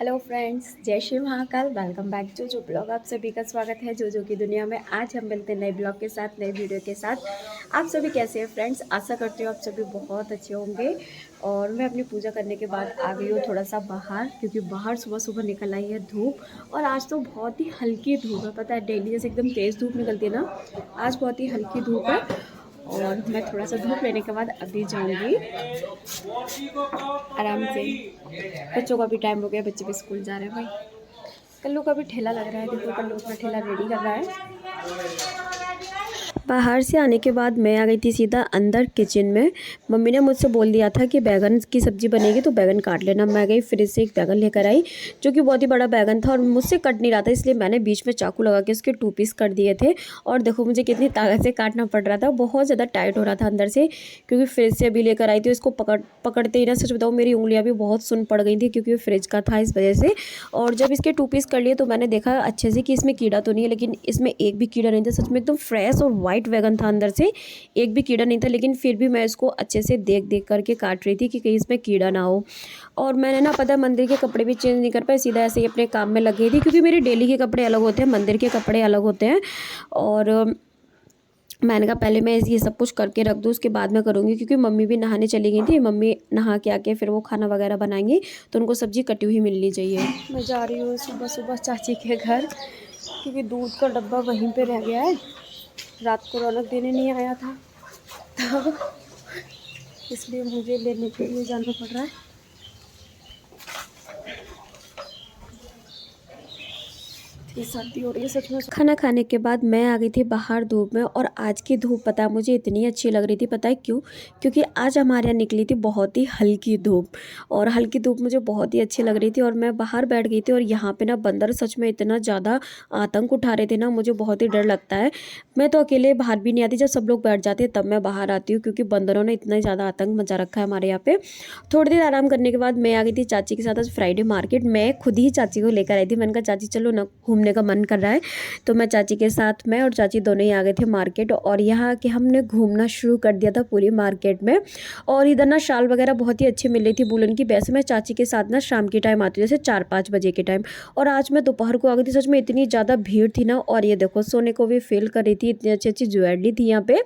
Hello friends, जय Shri Mahakal. Welcome back to जो blog. आप सभी का स्वागत है जो की दुनिया में। आज हम मिलते हैं नए ब्लॉग के साथ, नए वीडियो के साथ। आप सभी कैसे हैं फ्रेंड्स? आशा करती हूँ आप सभी बहुत अच्छे होंगे। और मैं अपनी पूजा करने के बाद आ गई हूँ थोड़ा सा बाहर, क्योंकि बाहर सुबह सुबह निकल आई है धूप। और आज तो बहुत ही हल्की धूप है। पता है डेली जैसे एकदम तेज़ धूप निकलती है ना, आज बहुत ही हल्की धूप है। और मैं थोड़ा सा धूप लेने के बाद अभी जाऊंगी आराम से। बच्चों का भी टाइम हो गया, बच्चे भी स्कूल जा रहे हैं। भाई कल्लू का भी ठेला लग रहा है, देखो कल्लू अपना ठेला रेडी कर रहा है। बाहर से आने के बाद मैं आ गई थी सीधा अंदर किचन में। मम्मी ने मुझसे बोल दिया था कि बैगन की सब्ज़ी बनेगी तो बैगन काट लेना। मैं गई फ्रिज से एक बैगन लेकर आई, जो कि बहुत ही बड़ा बैगन था और मुझसे कट नहीं रहा था, इसलिए मैंने बीच में चाकू लगा के उसके 2 पीस कर दिए थे। और देखो मुझे कितनी ताकत से काटना पड़ रहा था, बहुत ज़्यादा टाइट हो रहा था अंदर से, क्योंकि फ्रिज से अभी लेकर आई थी। इसको पकड़ते ही ना, सच बताऊँ मेरी उंगलियाँ भी बहुत सुन पड़ गई थी, क्योंकि फ्रिज का था इस वजह से। और जब इसके 2 पीस कर लिए तो मैंने देखा अच्छे से कि इसमें कीड़ा तो नहीं है, लेकिन इसमें एक भी कीड़ा नहीं था। सच में एकदम फ्रेश और वाइट बैगन था, अंदर से एक भी कीड़ा नहीं था। लेकिन फिर भी मैं इसको अच्छे से देख देख करके काट रही थी कि कहीं इसमें कीड़ा ना हो। और मैंने ना पता मंदिर के कपड़े भी चेंज नहीं कर पाए, सीधा ऐसे ही अपने काम में लग गई थी, क्योंकि मेरे डेली के कपड़े अलग होते हैं, मंदिर के कपड़े अलग होते हैं। और मैंने कहा पहले मैं ये सब कुछ करके रख दूँ, उसके बाद मैं करूँगी, क्योंकि मम्मी भी नहाने चली गई थी। मम्मी नहा के आके फिर वो खाना वगैरह बनाएंगी, तो उनको सब्ज़ी कटी हुई मिलनी चाहिए। मैं जा रही हूँ सुबह सुबह चाची के घर, क्योंकि दूध का डब्बा वहीं पे रह गया है। रात को रौनक देने नहीं आया था तो इसलिए मुझे लेने के लिए जाना पड़ रहा है। सर्दी हो रही है सच में। खाना खाने के बाद मैं आ गई थी बाहर धूप में। और आज की धूप पता है मुझे इतनी अच्छी लग रही थी, पता है क्यों? क्योंकि आज हमारे यहाँ निकली थी बहुत ही हल्की धूप, और हल्की धूप मुझे बहुत ही अच्छी लग रही थी। और मैं बाहर बैठ गई थी, और यहाँ पे ना बंदर सच में इतना ज़्यादा आतंक उठा रहे थे ना, मुझे बहुत ही डर लगता है। मैं तो अकेले बाहर भी नहीं आती, जब सब लोग बैठ जाते हैं तब मैं बाहर आती हूँ, क्योंकि बंदरों ने इतना ज़्यादा आतंक मचा रखा है हमारे यहाँ पे। थोड़ी देर आराम करने के बाद मैं आ गई थी चाची के साथ आज फ्राइडे मार्केट। मैं खुद ही चाची को लेकर आई थी। मैंने कहा चाची चलो ना, घूमने का मन कर रहा है। तो मैं चाची के साथ, मैं और चाची दोनों ही आ गए थे मार्केट। और यहाँ के हमने घूमना शुरू कर दिया था पूरी मार्केट में। और इधर ना शाल वगैरह बहुत ही अच्छी मिल रही थी वूलन की। वैसे मैं चाची के साथ ना शाम के टाइम आती हूँ, जैसे 4-5 बजे के टाइम। और आज मैं दोपहर को आ गई थी, सच में इतनी ज़्यादा भीड़ थी ना। और ये देखो सोने को भी फील कर रही थी, इतनी अच्छी अच्छी ज्वेलरी थी यहाँ पे।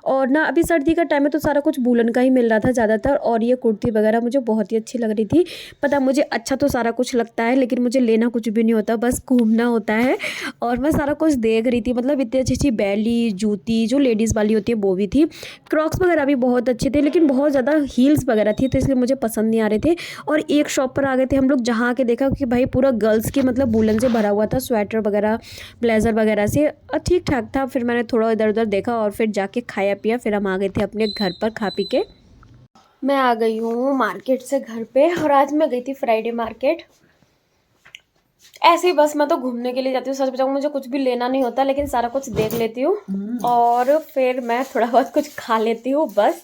और ना अभी सर्दी का टाइम है तो सारा कुछ वूलन का ही मिल रहा था ज़्यादातर। और ये कुर्ती वगैरह मुझे बहुत ही अच्छी लग रही थी। पता मुझे अच्छा तो सारा कुछ लगता है, लेकिन मुझे लेना कुछ भी नहीं होता, बस घूमना होता है। और मैं सारा कुछ देख रही थी, मतलब इतनी अच्छी अच्छी बैली जूती जो लेडीज़ वाली होती है वो भी थी। क्रॉक्स वगैरह भी बहुत अच्छे थे, लेकिन बहुत ज़्यादा हील्स वगैरह थी, तो इसलिए मुझे पसंद नहीं आ रहे थे। और एक शॉप पर आ गए थे हम लोग, जहाँ आके देखा कि भाई पूरा गर्ल्स के मतलब वूलन से भरा हुआ था, स्वेटर वगैरह ब्लेज़र वगैरह से, ठीक ठाक था। फिर मैंने थोड़ा इधर उधर देखा और फिर जाके खाया पिया। फिर हम आ गए थे अपने घर पर खा पी के। मैं आ गई हूँ मार्केट से घर पे, और आज मैं गई थी फ्राइडे मार्केट। ऐसे ही बस मैं तो घूमने के लिए जाती हूँ, सच बताऊँ मुझे कुछ भी लेना नहीं होता, लेकिन सारा कुछ देख लेती हूँ और फिर मैं थोड़ा बहुत कुछ खा लेती हूँ। बस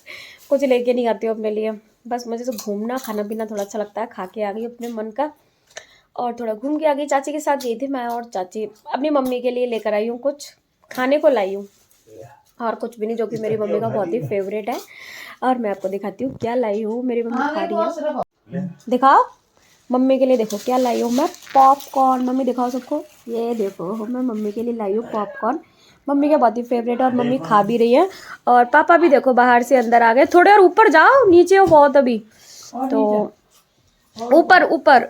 कुछ लेके नहीं आती हूँ अपने लिए। बस मुझे तो घूमना खाना पीना थोड़ा अच्छा लगता है। खा के आ गई अपने मन का, और थोड़ा घूम के आ गई। चाची के साथ गई थी मैं, और चाची अपनी मम्मी के लिए लेकर आई हूँ, कुछ खाने को लाई हूँ, और कुछ भी नहीं, जो कि मेरी मम्मी का बहुत ही फेवरेट है। और मैं आपको दिखाती हूँ क्या लाई हूँ, मेरी मम्मी खा रही है। दिखाओ मम्मी के लिए, देखो क्या लाई हूँ मैं, पॉपकॉर्न। मम्मी दिखाओ सबको, ये देखो मैं मम्मी के लिए लाई हूँ पॉपकॉर्न। मम्मी का बहुत ही फेवरेट है, और मम्मी खा भी रही है। और पापा भी देखो बाहर से अंदर आ गए। थोड़े और ऊपर जाओ, नीचे हो बहुत अभी तो, ऊपर ऊपर।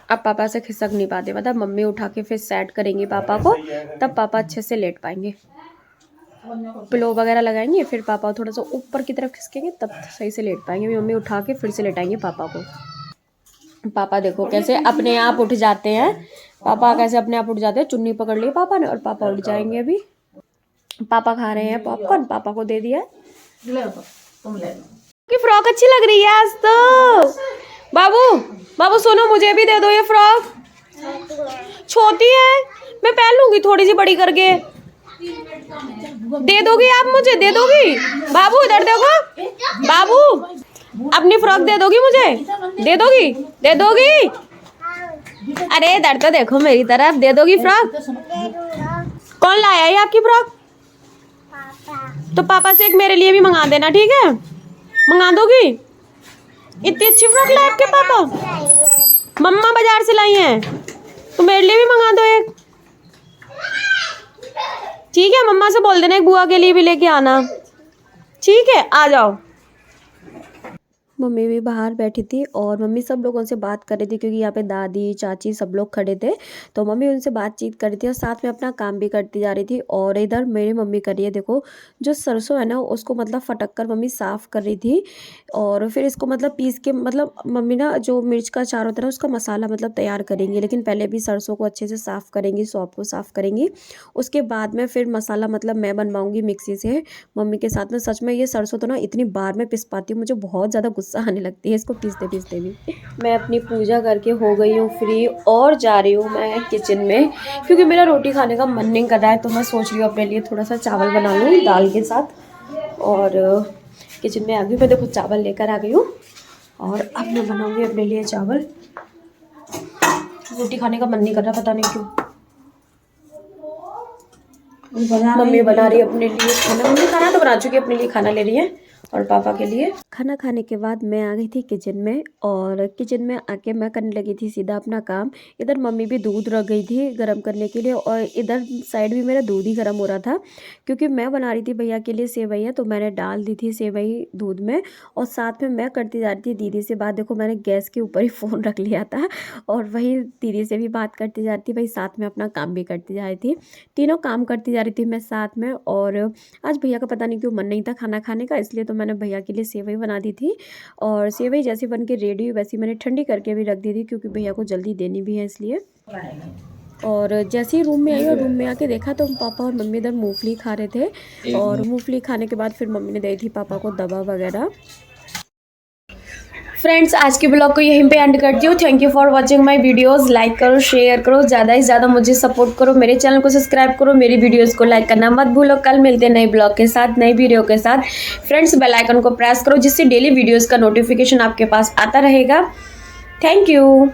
अब पापा से खिसक नहीं पाते, मतलब मम्मी उठा के फिर सेट करेंगी पापा को, तब पापा अच्छे से लेट पाएंगे। पिलो वगैरह लगाएंगे, फिर पापा थोड़ा सा ऊपर की तरफ खिसकेंगे, तब सही से लेट पाएंगे। मम्मी उठा के फिर से लेटाएंगे पापा को। पापा देखो कैसे अपने आप उठ जाते हैं, पापा कैसे अपने आप उठ जाते हैं। चुन्नी पकड़ ली पापा ने और पापा उठ जाएंगे अभी। पापा खा रहे हैं पॉपकॉर्न, पापा को दे दिया। की फ्रॉक अच्छी लग रही है आज तो। बाबू बाबू सुनो, मुझे भी दे दो ये फ्रॉक, छोटी है, मैं पहन लूंगी थोड़ी सी बड़ी करके। दे दोगी आप मुझे, दे दोगी? बाबू इधर देखो, बाबू अपनी फ्रॉक दे दोगी मुझे, दे दोगी, दे दोगी? अरे इधर तो देखो मेरी तरफ, दे दोगी फ्रॉक? कौन लाया है आपकी फ्रॉक? तो पापा से एक मेरे लिए भी मंगा देना, ठीक है? मंगा दोगी? इतनी अच्छी फ्रॉक लाए आपके पापा? मम्मा बाजार आई हैं, तो मेरे लिए भी मंगा दो एक। ठीक है, मम्मा से बोल देना एक बुआ के लिए भी लेके आना। ठीक है, आ जाओ। मम्मी भी बाहर बैठी थी और मम्मी सब लोगों से बात कर रही थी, क्योंकि यहाँ पे दादी चाची सब लोग खड़े थे, तो मम्मी उनसे बातचीत कर रही थी और साथ में अपना काम भी करती जा रही थी। और इधर मेरी मम्मी कर रही है, देखो जो सरसों है ना उसको मतलब फटक कर मम्मी साफ़ कर रही थी, और फिर इसको मतलब पीस के मतलब मम्मी ना जो मिर्च का अचार होता है ना उसका मसाला मतलब तैयार करेंगी, लेकिन पहले भी सरसों को अच्छे से साफ़ करेंगी, सौंफ को साफ़ करेंगी, उसके बाद में फिर मसाला मतलब मैं बनवाऊँगी मिक्सी से मम्मी के साथ में। सच में ये सरसों तो ना इतनी बार में पिस पाती हूँ, मुझे बहुत ज़्यादा गुस्सा आने लगती है इसको पीसते पीसते भी। मैं अपनी पूजा करके हो गई हूँ फ्री और जा रही हूँ मैं किचन में, क्योंकि मेरा रोटी खाने का मन नहीं कर रहा है, तो मैं सोच रही हूँ अपने लिए थोड़ा सा चावल बना लूँ दाल के साथ। और किचन में आ गई मैं, देखो चावल लेकर आ गई हूँ और अब मैं बनाऊँगी अपने लिए चावल। रोटी खाने का मन नहीं कर रहा, पता नहीं क्यों। मम्मी बना रही है अपने लिए खाना, मम्मी खाना तो बना चुकी है, अपने लिए खाना ले रही है और पापा के लिए। खाना खाने के बाद मैं आ गई थी किचन में, और किचन में आके मैं करने लगी थी सीधा अपना काम। इधर मम्मी भी दूध रख गई थी गर्म करने के लिए, और इधर साइड भी मेरा दूध ही गर्म हो रहा था, क्योंकि मैं बना रही थी भैया के लिए सेवैयाँ, तो मैंने डाल दी थी सेवई दूध में, और साथ में मैं करती जा रही थी दीदी से बात। देखो मैंने गैस के ऊपर ही फ़ोन रख लिया था और वही दीदी से भी बात करती जा रही थी, वही साथ में अपना काम भी करती जा रही थी, तीनों काम करती जा रही थी मैं साथ में। और आज भैया का पता नहीं क्यों मन नहीं था खाना खाने का, इसलिए तो मैंने भैया के लिए सेवई बना दी थी, और सेवई जैसी बन के रेडी हुई वैसी मैंने ठंडी करके भी रख दी थी, क्योंकि भैया को जल्दी देनी भी है इसलिए। और जैसे ही रूम में आई और रूम में आके देखा तो पापा और मम्मी इधर मूंगफली खा रहे थे, और मूंगफली खाने के बाद फिर मम्मी ने दी थी पापा को दवा वगैरह। फ्रेंड्स, आज के ब्लॉग को यहीं पे एंड करती हूँ। Thank you for watching my videos. Like करो, शेयर करो, ज़्यादा से ज़्यादा मुझे सपोर्ट करो, मेरे चैनल को सब्सक्राइब करो, मेरी वीडियोस को लाइक करना मत भूलो। कल मिलते हैं नए ब्लॉग के साथ, नई वीडियो के साथ। फ्रेंड्स, बेल आइकन को प्रेस करो, जिससे डेली वीडियोज़ का नोटिफिकेशन आपके पास आता रहेगा। Thank you.